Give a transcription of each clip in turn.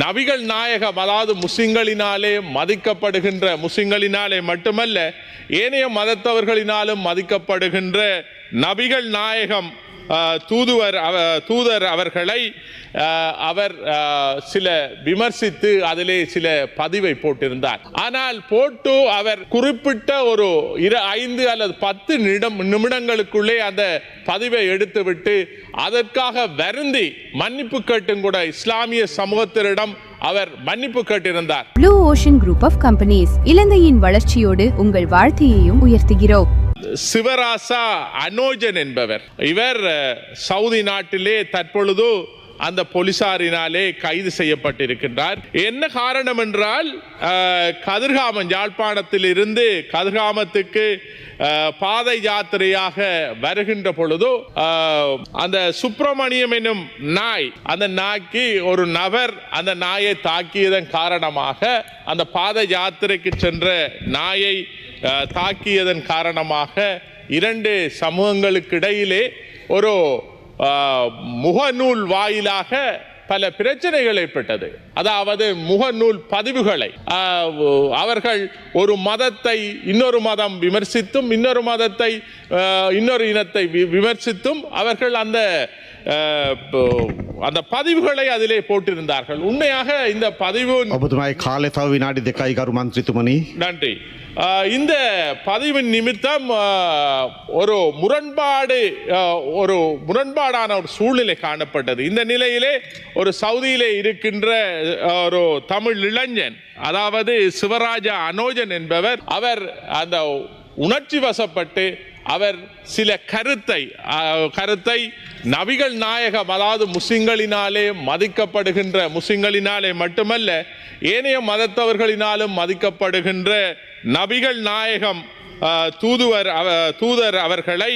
நபிகள் நாயகம் அதாவது முஸ்லிம்களினாலே மதிக்கப்படுகின்ற, முஸ்லிம்களினாலே மட்டுமல்ல ஏனைய மதத்தவர்களினாலும் மதிக்கப்படுகின்ற நபிகள் நாயகம் தூதர் அவர்களை அவர் சில விமர்சித்து அதிலே சில பதிவை போட்டிருந்தார். ஆனால் போட்டு அவர் குறிப்பிட்ட ஒரு 5 அல்லது 10 நிமிடங்களுக்குள்ளே அந்த பதிவை எடுத்துவிட்டு அதற்காக வருந்தி மன்னிப்பு கேட்டும் கூட இஸ்லாமிய சமூகத்தினரிடம் அவர் மன்னிப்பு கேட்டிருந்தார். Blue ocean group of companies இலங்கையின் வளர்ச்சியோடு உங்கள் வாழ்க்கையையும் உயர்த்துகிறோம். சிவராசா அனோஜன் என்பவர், இவர் சவுதி நாட்டிலே தற்பொழுது அந்த போலீசாரினாலே கைது செய்யப்பட்டிருக்கின்றார். என்ன காரணம் என்றால் கதிர்காமம், யாழ்ப்பாணத்தில் இருந்து கதிர்காமத்துக்கு பாதை யாத்திரையாக வருகின்ற பொழுது அந்த சுப்பிரமணியம் என்னும் நாய், அந்த நாய்க்கு ஒரு நபர் அந்த நாயை தாக்கியதன் காரணமாக, அந்த பாதை யாத்திரைக்கு சென்ற நாயை தாக்கியதன் காரணமாக 2 சமூகங்களுக்கு இடையிலே ஒரு முகநூல் வாயிலாக பல பிரச்சனைகள் ஏற்பட்டது. அதாவது முகநூல் பதிவுகளை அவர்கள் ஒரு மதத்தை இன்னொரு மதம் விமர்சித்தும், இன்னொரு மதத்தை இன்னொரு இனத்தை விமர்சித்தும் அவர்கள் அந்த பதிவுகளை அதிலே போட்டிருந்தார்கள். உண்மையாக இந்த பதிவு நன்றி. இந்த பதிவின் நிமித்தம் ஒரு முரண்பாடான ஒரு சூழ்நிலை காணப்பட்டது. இந்த நிலையிலே ஒரு சவுதியிலே இருக்கின்ற ஒரு தமிழ் இளைஞன், அதாவது சிவராஜா அனோஜன் என்பவர், அவர் அந்த உணர்ச்சி வசப்பட்டு அவர் சில கருத்தை நபிகள் நாயகம் அதாவது முஸ்லிம்களினாலே மதிக்கப்படுகின்ற, முஸ்லிம்களினாலே மட்டுமல்ல ஏனைய மதத்தவர்களினாலும் மதிக்கப்படுகின்ற நபிகள் நாயகம் தூதர் அவர்களை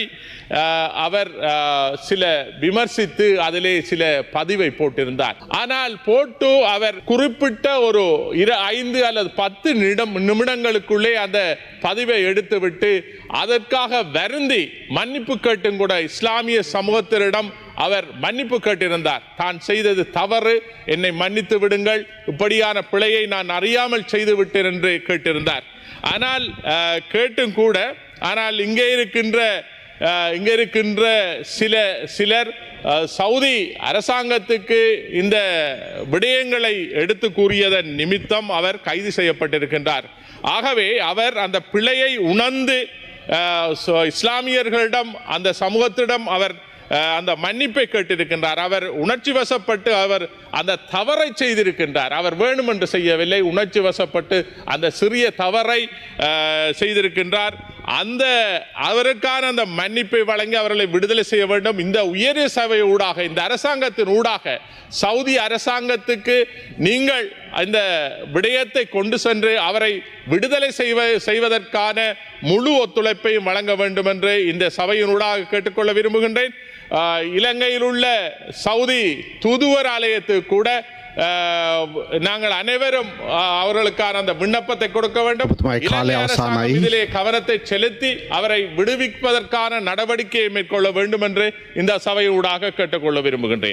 அவர் சில விமர்சித்து அதிலே சில பதிவை போட்டிருந்தார். ஆனால் போட்டு அவர் குறிப்பிட்ட ஒரு 5 அல்லது 10 நிமிடங்களுக்குள்ளே அந்த பதிவை எடுத்துவிட்டு அதற்காக வருந்தி மன்னிப்பு கேட்டும் கூட இஸ்லாமிய சமூகத்தினரிடம் அவர் மன்னிப்பு கேட்டிருந்தார். தான் செய்தது தவறு, என்னை மன்னித்து விடுங்கள், இப்படியான பிழையை நான் அறியாமல் செய்து விட்டேன் என்று கேட்டிருந்தார். ஆனால் கேட்டும் கூட, ஆனால் இங்கே இருக்கின்ற சிலர் சவுதி அரசாங்கத்துக்கு இந்த விடயங்களை எடுத்து கூறியதன் நிமித்தம் அவர் கைது செய்யப்பட்டிருக்கின்றார். ஆகவே அவர் அந்த பிழையை உணர்ந்து இஸ்லாமியர்களிடம், அந்த சமூகத்திடம் அவர் அந்த மன்னிப்பை கேட்டிருக்கின்றார். அவர் உணர்ச்சி வசப்பட்டு அவர் அந்த தவறை செய்திருக்கின்றார். அவர் வேண்டுமென்று செய்யவில்லை, உணர்ச்சி வசப்பட்டு அந்த சிறிய தவறை செய்திருக்கின்றார். அவருக்கான அந்த மன்னிப்பை வழங்கி அவர்களை விடுதலை செய்ய வேண்டும். இந்த உயரிய சபை ஊடாக, இந்த அரசாங்கத்தின் ஊடாக சவுதி அரசாங்கத்துக்கு நீங்கள் இந்த விடயத்தை கொண்டு சென்று அவரை விடுதலை செய்வதற்கான முழு ஒத்துழைப்பையும் வழங்க வேண்டும் என்று இந்த சபையினூடாக கேட்டுக்கொள்ள விரும்புகின்றேன். இலங்கையில் உள்ள சவுதி தூதுவர் ஆலயத்துக்கு கூட நாங்கள் அனைவரும் அவர்களுக்கான அந்த விண்ணப்பத்தை கொடுக்க வேண்டும். இதிலே கவனத்தை செலுத்தி அவரை விடுவிப்பதற்கான நடவடிக்கையை மேற்கொள்ள வேண்டும் என்று இந்த சபை ஊடாக கேட்டுக்கொள்ள விரும்புகின்றேன்.